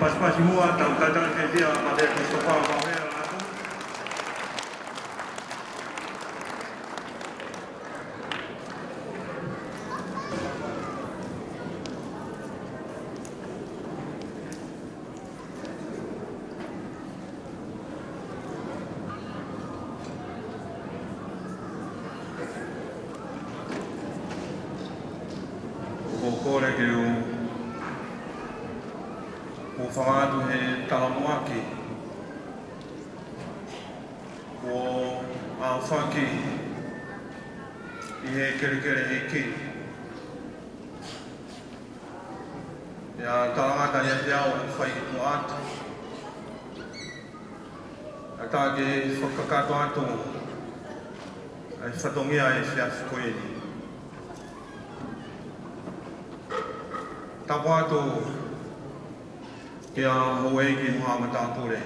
pas mua tau tatang ke dia pada Mustafa Mawel aku. Kore ke o whangātu he talamoaki o a whaki I he kere he ki ia talangata ia te au whai ki atu a tā ke whakakato atu ai whatongia e whiawhi koeni Tapo atu kia hoe ki Muhammad Tāpure.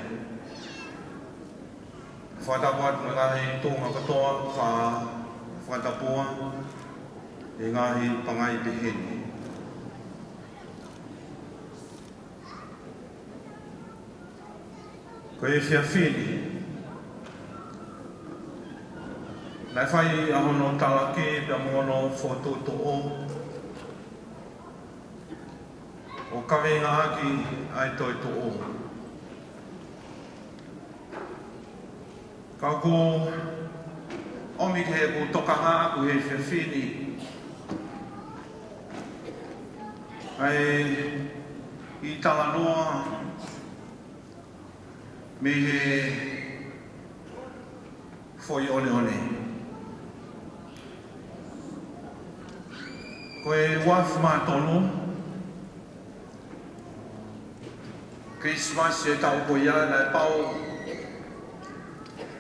Whatapo atu me ngahi tōnga katoa, whatapua, e ngahi pangai peheni. Ko e whiawhini. Nai whai ahono talake, pia mono whototo'o, O kawenga aki ai toi to'o. Ka ko omi ke ko tokanga aku he whiawhini. Ai I Talanoa me he foi one. Ko e waf mātonu Christmas e tau ko ia na pau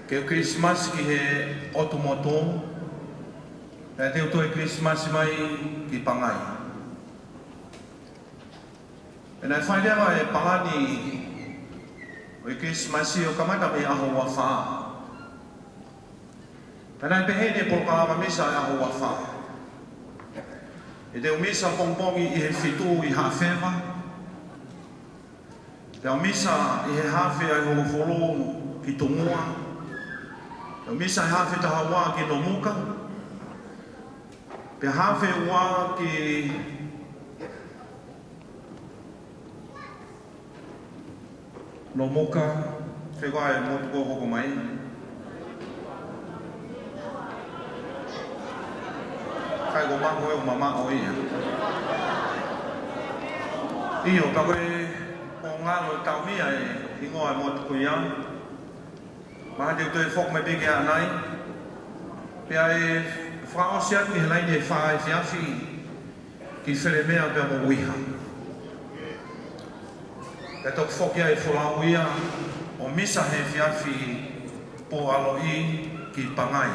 ke Christmas ki he otomoto na te uto e Christmas mai ki pangai e na whai rewa e pangani o e Christmas o kamata me aho wa wha na na pehene po kalama misa e aho wa wha e te umisa pongpongi I he fitu I hawhewa Pea misa I he hawhi ai hongo wholo ki tongoa. Pea misa I hawhi taha wā ki Nomuka. Pea hawhi wā ki Nomuka. Whekā e motuko hoko mai. Kai ko mango e o mama o ia. Iyo, ka koe ngalo tau mia e ingoa mo tuku ia. Maha te utoi whok mai peke anai. Pea e whaosi atu I helai ne whae whiawhi ki where mea pea mo uiha. Pea tok whok ia e wholau ia o misa he whiawhi po alo I ki pangai.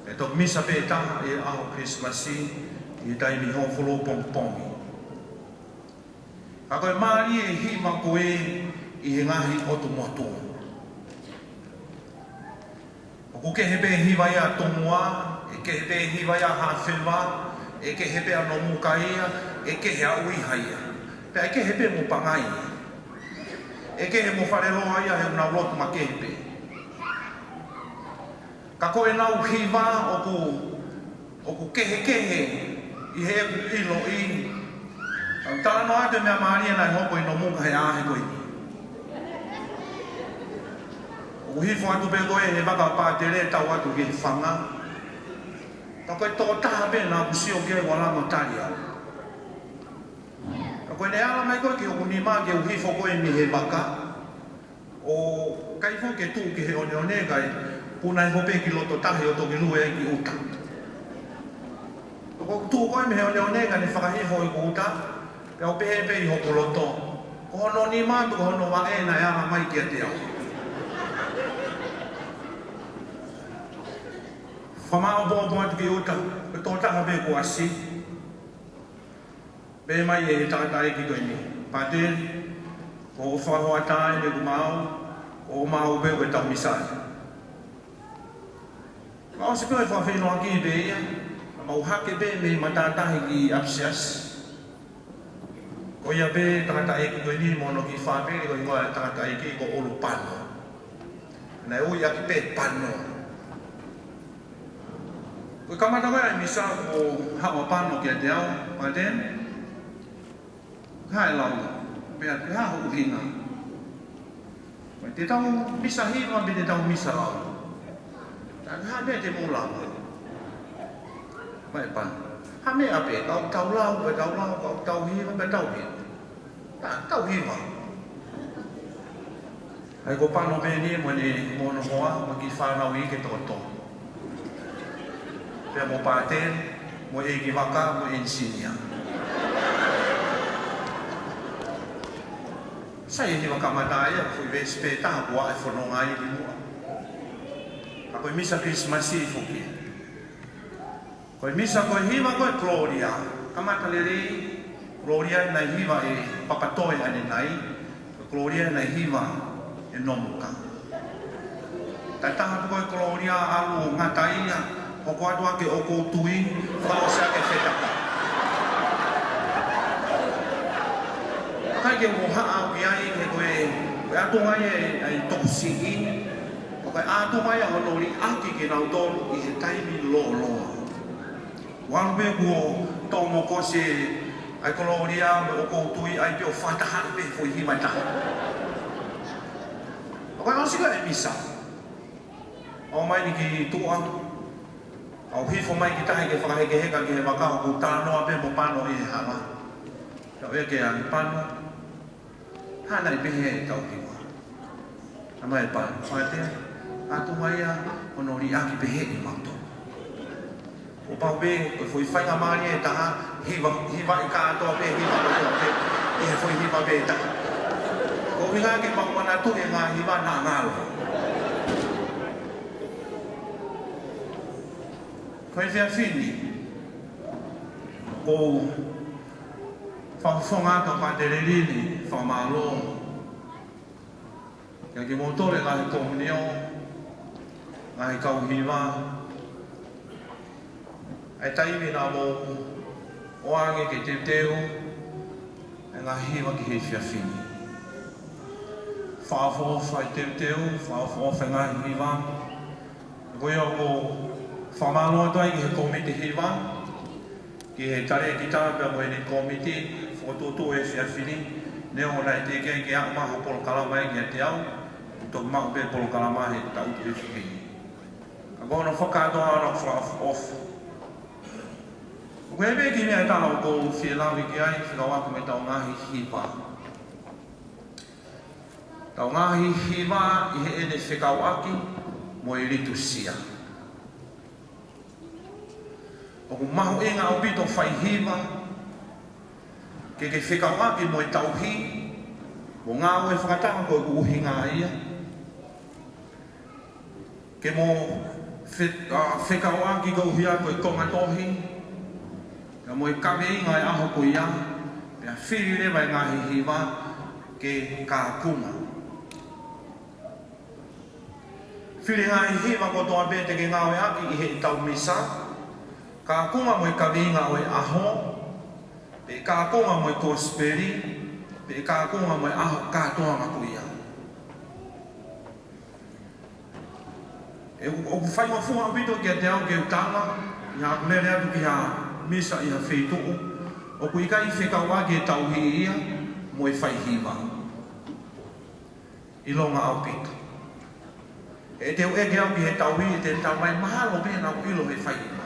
Pea tok misa pe taha e aho Christmasi I taimi hon wholo pongpongi. A koe maari e hi ma koe I he ngahi otomoto. O ko kehepe hiwa ia tongoa, e kehepe hiwa ia hawhewa, e kehepe a nomuka ia, e kehe a uiha ia. Pea e kehepe mo pangai. E kehe mo whareroa ia he una rotu ma kehepe. Ka koe nau hiwa o ko kehe I he ilo I Tala no ate mea maari nai hoko I Nomuka he ahe koe. O hifo atu pe koe he waka pātere tau atu ki he whanga. Ka koe tō taha pe nā kusio ke wala no tari au. Ka koe ne ala mai koe ki hoku ni maa ke o hifo koe mi he waka. O kaifo ke tū ki he one kai puna hifo pe ki loto tahi o toki lue e ki uta. O tū koe mi he one kai ne whakahifo I ko uta. Pea o pehepe I hoko loto. Ko hono ni mātu ko hono wa e na e ala mai ki a te au. Whamao bō atu ki uta. Ko tō taha pe ko asi. Pe mai e he tātai ki koe ni. Pate, ko o whahoa tāi me ku mau, o mau pe koe tau misai. Mao se koe whawhenoa ki pe ia. Mau hake pe me matatahi ki apsias. O ia be tangata e ki koe ni mono ki whāpere ko ingoa tangata e ki ko olu pano. Nei ui aki pe pano. Koe kamata koe ai misa ko hawa pano ki a te au, ma ten. Hai lau, pe a te haho uhinga. Koe te tau misa hiwa be te tau misa lau. Ta ha be te mula koe. Mai pan. Ha me ape, kau tau lau, kau tau hiwa, be tau hiwa. Tau hiwa. Hai ko pano be ni mo ni mono hoa, mo ki whanau i ke toto. Pea mo pāten, mo e ki waka, mo ensinia. Sai e ni waka mataya, fui ve spe taha kua e whanonga i ki mua. Ka koe misa Christmas i fuki. Koe misa koe hiwa koe Gloria. Kamata leri, Gloria nai hiwa e papatoe ane nai. Gloria nai hiwa e nomuka. Tai taha koe Gloria alu ngataia. Hoko atua ke o koutui, whao sea ke whetaka. Kai ke moha au ki ai ke koe atungai e toksi i. Koe atungai a honori aki ke nau tolu i he taimi loa loa. Walupe kuo tau mo kose ai Gloria me o koutui ai pio whataha pe fui hima taha. Koe ausika e misa. O mai ni ki tua. Au hifo mai ki tahi ke whakaheke heka ki he wakaho ku tānoa pe mo pano i he hama. Tau e ke ani pano. Hana i pehe e tau hiwa. Ama e pano. Whatea, atu mai a honori aki pehe i mauto. O pau pe, koe fui whainga maari e taha, hiwa i ka atoa pe, hiwa atoa pe, i he fui hiwa pe e taha. Ko winga ke maumana tu e ngā hiwa nā ngālo. Koe whia whini, o whawhonga ka pātererini, whamalo. Kia ki motore ngahi komunio, ngahi kauhiwa. Ai taimi nā mō oange ke te teo, e ngahi hiwa ki he whia whini. Whawhawha i te teo, whawhawha ngahi hiwa. Koe o ko whamaloa toi ki he komiti hiwa, ki he tare ki tāpea mo e ni komiti, whototo e whia whini, neo nai te kei ki a maha polo kalamai ki a te au, tō mahu pe polo kalamai he tau te whini. Ka kono whakatoa ana off. Koe me ki mea tāna o ko whielawi ki ai, whikawaku me tau ngahi hiwa. Tau ngahi hiwa i he ene whikau aki, mo e ritu sia. O ku mahu e ngā opito whai hiwa, ke whikau aki mo e tauhi, mo ngā ue whakatanga koe ku uhi ngā ia. Ke mo whikau aki ko uhi a koe konga tohi, ka mo e kawe i ngai aho ko ia, pia whiri rewa i ngā hiwa ke kā kunga. Whiri ngā hiwa ko toa bete ke ngā ue aki i he tau misa, ka kunga mo i kawinga o e aho, pe ka kunga mo i kosperi, pe ka kunga mo i aho katoa makuia. E o ku whai mafuha apito ki a te au ke utanga, i ha kumere atu ki ha misa i ha wheituku, o ku ika i whekaua ki e tauhi ia, mo i whai hiwa. I longa au pito. E te ue ke au ki he tauhi i te tawai mahalo pe na ku ilo he whai hiwa.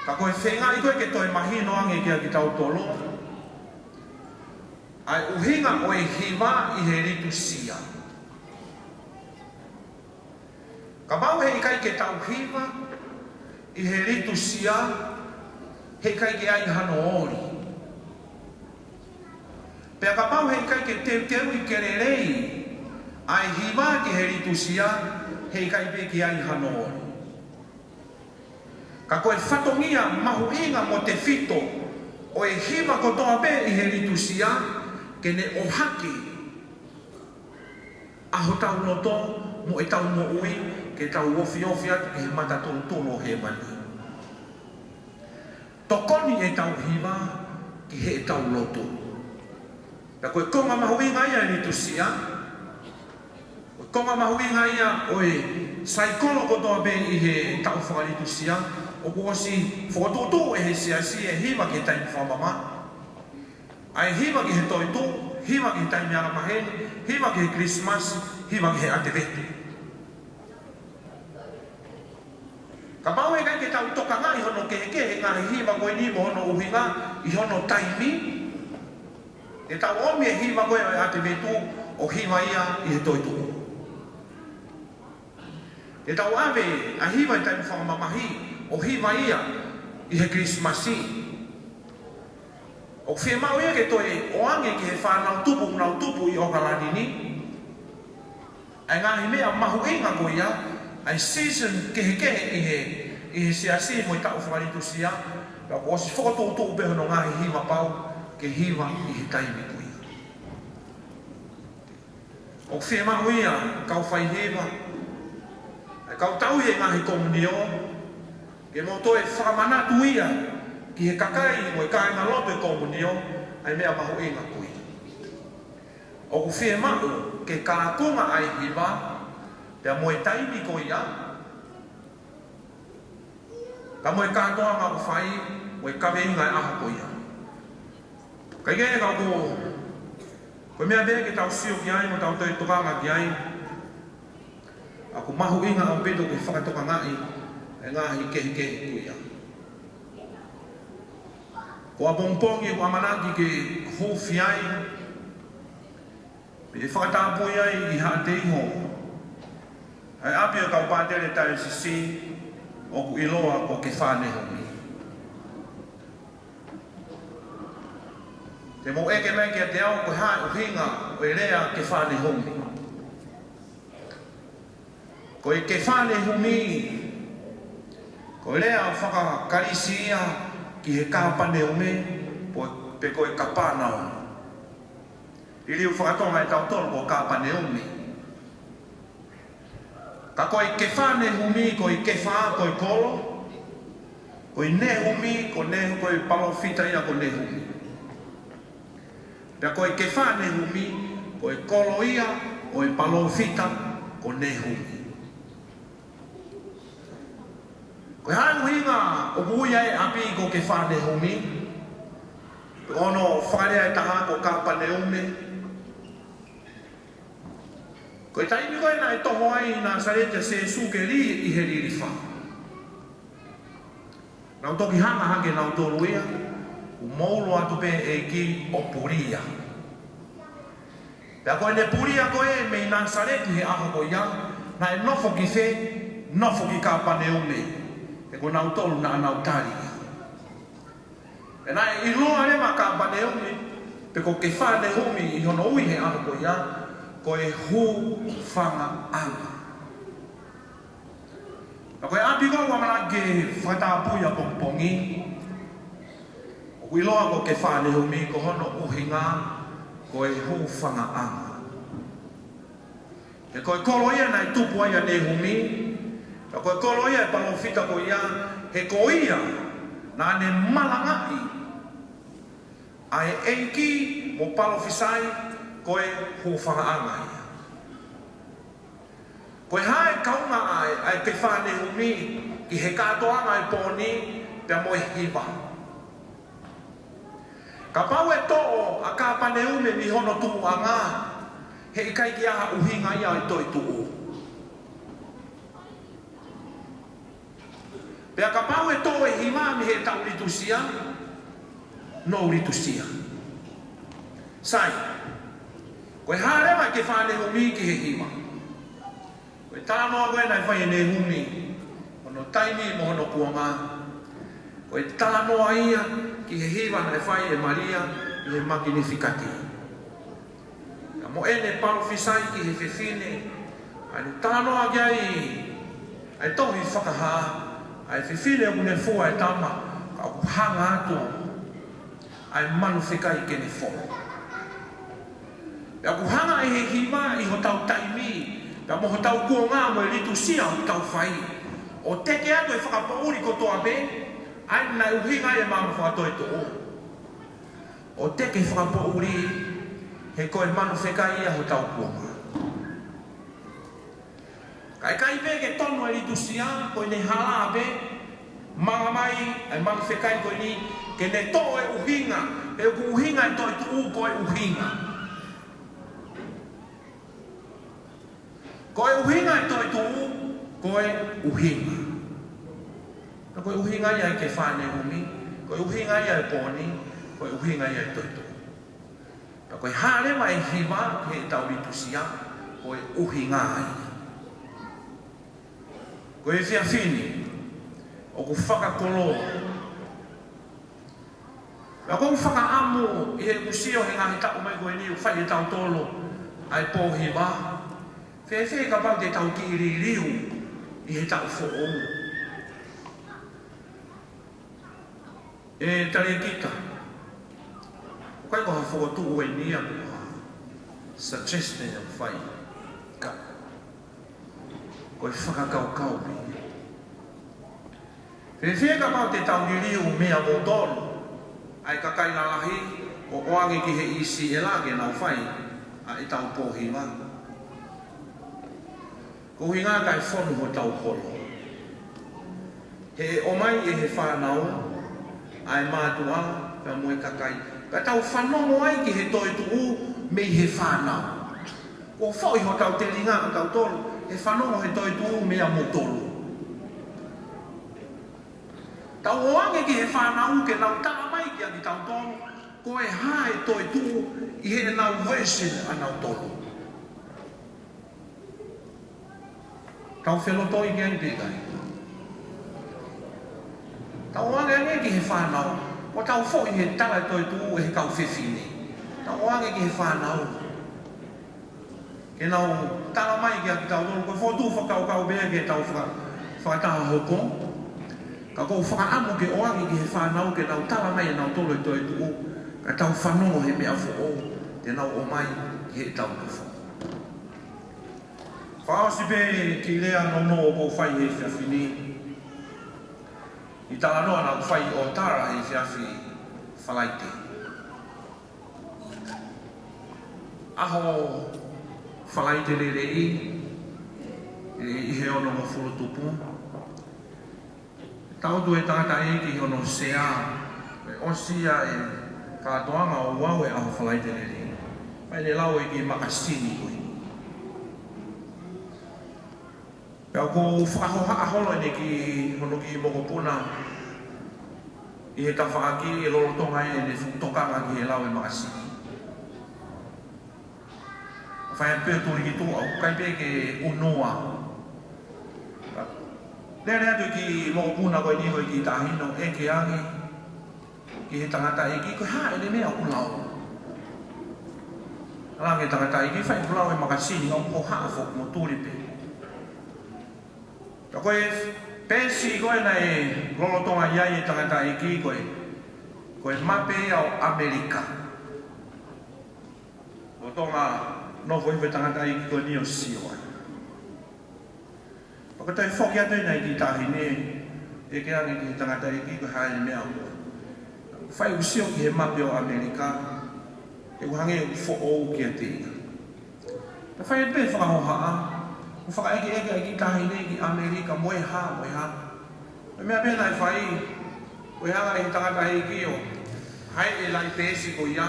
Ka koe whenga i koe ke toi mahino ange kia ki tau tolo. Ai uhinga o e hiwa i he ritu sia. Ka mau he i kai ke tau hiwa i he ritu sia, he kai ke ai hano ori. Pea ka mau he i kai ke teu i kererei, ai hiwa ki he ritu sia, he i kai pe ki ai hano ori. Ka koe whatongia mahu inga mo te whito o e hiwa ko toa pe i he ritu sia ke ne o haki aho tau loto mo e tau mo ui ke tau ofi atu ke he mata tolo he mani. Tokoni e tau hiwa ki he tau loto. Pea koe konga mahuinga ia ni tusia. Koe konga mahuinga ia oe saikolo kotoa be i he tau whakari tusia. O kuosi whakatoto e he siasi e hiwa ki he taimi whamama. Ai hiwa ki he toito, hiwa ki he taimi alamahen, hiwa ki he Christmas, hiwa ki he atevetu. Ka mau e kai ke tau toka ngā i hono kehe ngā hiwa koe ni mo hono uhinga i hono taimi. E tau omi e hiwa koe o atevetu o hiwa ia i he toito. E tau ave a hiwa i taimi whamamahi o hiwa ia i he Christmasi. O whia mau ia ke toe o ange ki he whanau tupu i o kalanini. Ai ngāhi mea mahu inga ko ia, ai season kehe i he siasi mo i tau whakaritu sia, ka ko si whakatoto upe hono ngāhi hiwa pau ke hiwa i he taimi ko ia. O whia mau ia, kau whai hewa, ai kau tau he ngāhi komunio, ke mo toe whamanatu ia, ki he kakai mo i kai ngā loto e komunio, ai mea mahu inga kui. O ku whie mahu, ke kākonga ai hiwa, pia mo i taimi ko ia, ka mo i kātoa ngā uwhai, mo i kawe inga e aha ko ia. Kai kei kau ko, koe mea vea ke tau sio ki ai, mo tau toi tokanga ki ai, aku mahu inga au peto ke whakatoka ngai, e ngāhi kehe ko ia. Ko a pongpongi ko amanaki ke hofi ai, pe whakatapoi ai i hate iho. Ai api o kau pātere tai sisi, o ku iloa ko ke whāneho mi. Te mo eke mai ki a te au ko hae o hinga o e rea ke whāneho mi. Ko i ke whāneho mi, ko e rea whakakarisia ki he kāpane o me, pe koe kapānau. I riu whakatonga e tau tolo ko kāpane o me. Ka koe ke whāne humi, koe ke whā, koe kolo, koe ne humi, koe palofita ia ko ne humi. Pea koe ke whāne humi, koe kolo ia, koe palofita ko ne humi. Koe hae uhinga o buia e api ko ke whāne humi, ono wharea e taha ko kāpane ume. Koe taimi koe na e toho ai nā sarete se suke li i he ririwha. Nau toki hanga hake nau tolu ia, u maulo atu pe e ki o puria. Pea koe ne puria koe me i nā sarete he aho ko ia, na e nofo ki whe, nofo ki kāpane ume. E ko nau tolu na nau tari. E nā i loa rema kāpane ume, pe ko ke whāne humi i hono ui he aho ko ia, ko e hu whanga anga. Na koe api koe wamana ke whakatapui a pongpongi, o kui loa ko ke whāne humi, ko hono uhinga, ko e hu whanga anga. E koe kolo ia nai tupu ai a ne humi, na koe kolo ia e palofita ko ia, he ko ia, na ne malangai, a e enki mo palofisai, koe hu whanga ia. Koe hae kaunga ai ke whāne humi, ki he kātoanga e pōni, pia moe hiwa. Ka pau e to'o a kāpane ume mi hono tumu a ngā, he i kai ki aha uhinga ia i toi tu'u. Pea ka pau e to'o e hiwa mi he tau ritusia, no ritusia. Sai, koe hārewa ke whāne humi ki he hiwa. Koe tānoa koe nai whai ne humi, hono taimi mo hono kuanga. Koe tānoa ia ki he hiwa nai whai e Maria i he Magnificati. Ka mo ene palofisai ki he whiwhine, ai tānoa ki ai tohi whakaha, ai whiwhine o ne fua e tama, ka hanga atu, ai manuwhikai ke ne fua. Pea ku hanga e he hima i ho tau taimi, pea mo ho tau kuonga mo e litu sia o tau whai. O teke atu e whakapauri ko toa me, ai nai uhinga e mama whakatoi to o. o te ke whakapo uri he koe manu whekai ia ho tau kuonga. Kai pe ke tonu e ritusia, koe ne hala ape, manga mai, ai manu whekai koe ni, ke ne to e uhinga, e ku uhinga e to e tu koe uhinga. Koe uhinga e to e tu koe uhinga. Na koe uhinga ia e ke whane umi, koe uhinga ia e poni, koe uhinga ia e to e tu. Na koe hale mai hiwa, he tau ritusia, koe uhinga ai. Koe whia whini, o ku whakakolo. Na koe whakaamu i he kusio he ngahi taku mai koe ni, u whai e tau tolo, ai pōhi wā. Whewhe ka pau te tau ki iri riu, i he tau who'ou. E tari kita, koe koha whokotu ue ni a suggestion of whai. Koe whakakau-kau mi. Whewhe ka pau te tau ni riu mea mō tōru, ai ka kainalahi o oange ki he isi e lage nau whai, a i tau pōhi wā. Ko hinga kai whonu ho tau kolo. He o mai e he whanau, ai mātua, pia mue kakai. Ka tau whanongo ai ki he toi tuu, mei he whanau. Ko whoi ho tau te ringa o tau tolu, he whanongo he toi tuu mea mo tolu. Tau oange ki he whanau ke nau tala mai ki a ki tau tolu, ko e hae toi tuu i he nau wesin a nau tolu. Tau whelotoi ki ai pekai. Tau oange ane ki he whanau, ko tau whoi he tala toi tuu e he kau whiwhine. Tau oange ki he whanau. Ke nau tala mai ki a ki tau tolu, ko whotu whakau-kau bea ki tau whakataha hoko. Ka kou whakaamu ke oange ki he whanau ke nau tala mai e nau tolu e toi tuu, ka tau whanongo he mea who'o, te nau o mai ki he tau tufo. Whaosi pe ki lea nono o kou whai he whiawhini. I tala noa nau whai o tara he whiawhi whalaite. Aho whalaite le rei, i he ono mo furu tupu. Tautu e tangata e ki ono sea, e osia e kātoanga o wau e aho whalaite le rei. Whai le lau e ki makasini koe. Pea ko whakahoha ne ki hono ki mokopuna i he tawhaaki e lolotonga e ne whutokanga ki he lau e makasini. Whai a pēr tōri ki tō au kai pē ke unoa. Lere atu ki mokopuna koe ni koe ki tāhino e ke ange ki he tangata e ki koe hae ne mea ulau. Alange tangata e ki whai ulau e makasini ngau ko haa fok mo tōri pē. Ka koe pēsi koe nei lolotonga iai e tangata e ki koe mape au Amerika. Lotonga nofo iwe tangata e ki koe ni o siwa. Ka tai whoki atu nei ki tahine e ke ange ki tangata e ki koe hae mea ua. Whai usio ki he mape au Amerika e uhange u fo'ou ki a tēna. Ka whai e pē whakahohaa. Ko whakaeke eke ki tahine ki Amerika moe ha. E mea pēnā e whai, koe hanga i tangata e ki o hai e lai pēsi ko ia,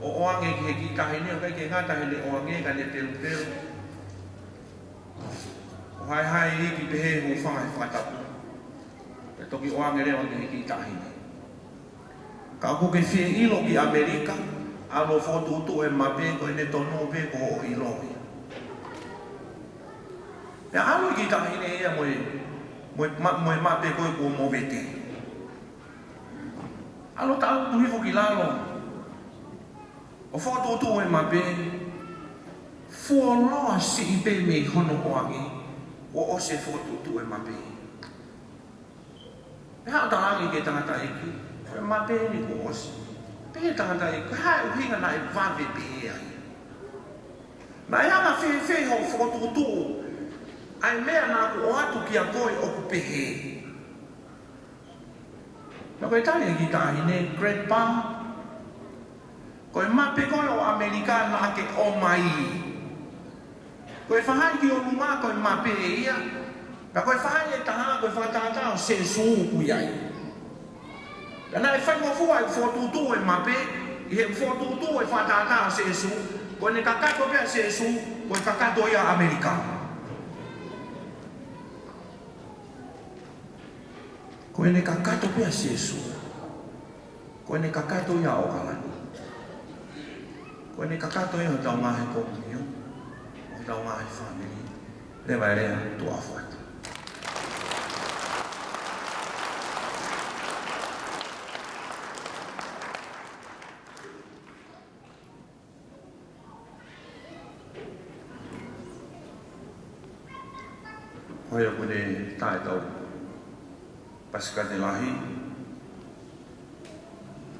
o oange ki he ki tahine, o kai ke ngata he le oange ka le pelu. O hai i ki pehe ho whanga e whakatapu. E toki oange leo ki he ki tahine. Ka ako ke whie ilo ki Amerika, alo whotutu e mape ko e ne tono pe ko o iloi. E alu ki tahine ea moe mape koe kua mo vete. Alo tau tuhifo ki lalo. O whakatotu e mape, fuoloa si i pe me hono oange, o ose whakatotu e mape. E hao talangi ke tangata eki, e mape ni ko ose. Pe tangata eki, hae uhinga na e vave pe ai. Na e hanga whi ho whakatotu, ai mea nā ku o atu ki a koe o ku pehe. Nā koe tari e ki tāhine, Grandpa, Koe mape koe o Amerika na ke o mai. Koe whahai ki o lunga koe mape e ia. Ka koe whahai e taha koe whatata o se suu kuiai. Kana e whai ngofua e whotutu e mape, i he whotutu e whatata o se suu. Koe ne kakato pia se suu, koe kakato ia Amerika. Koe ne kakato pia se suu. Koe ne kakato ia o kalani. Koe ne kakato ia o tau ngahe komunio, o tau ngahe family, lewa e rea tua whata. Hoi aku ne tae tau pasika te lahi.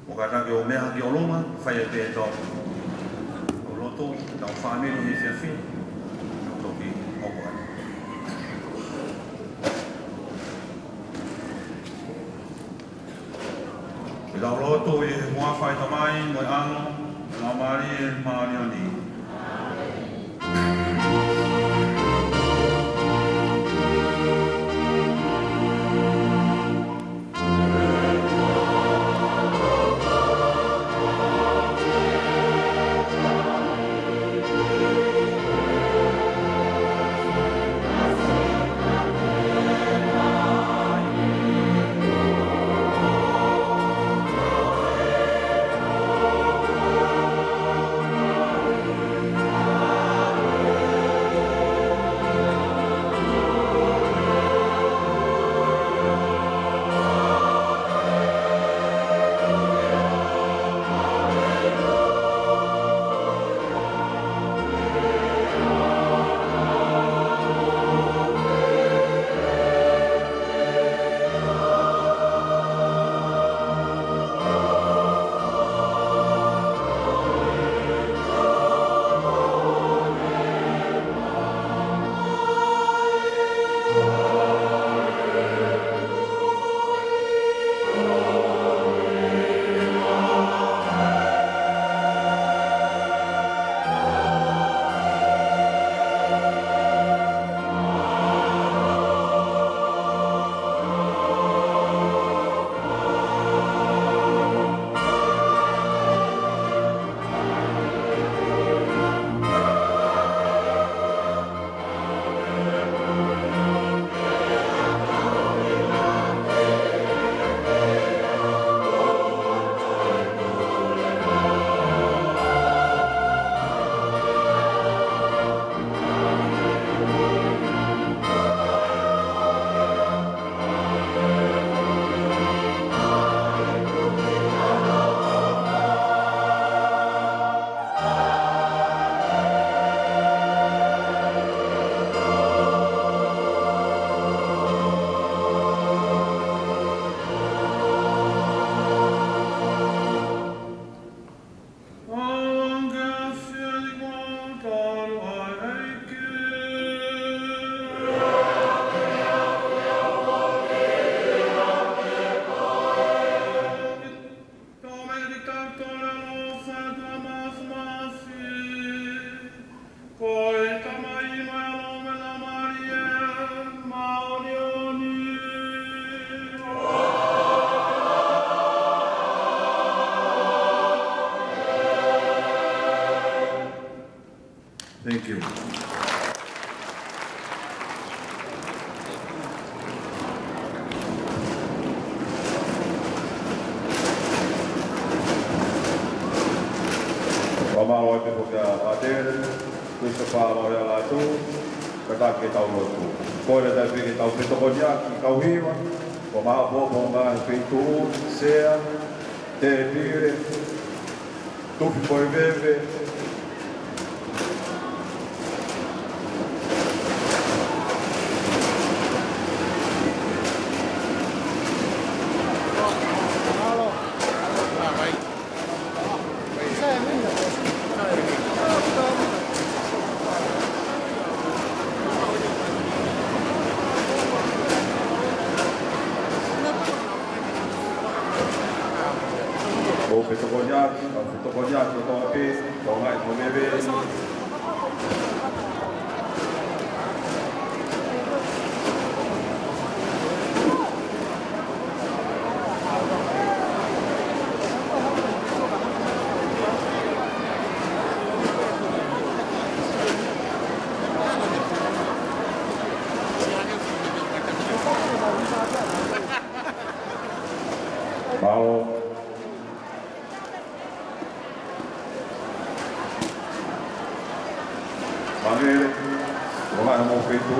O ka tangi o mea ki o loma, whai e te tau o loto, tau whaneri he whiawhi, toki hoko ai. Ki tau loto i he mua whai tamai, moi ano, e lau maari e maari o ni. Thank you. Wamalo te poka atere, kuisa whālo ia lātu, katake tau lotu. Koere tai piki tau petokonia ki kauhiwa, wamao popo ngā whitu, sea, te pire, tupi poi veve, o petokonia, tokonya ko toke tongai mo bebe mau Mangere, rumah mau itu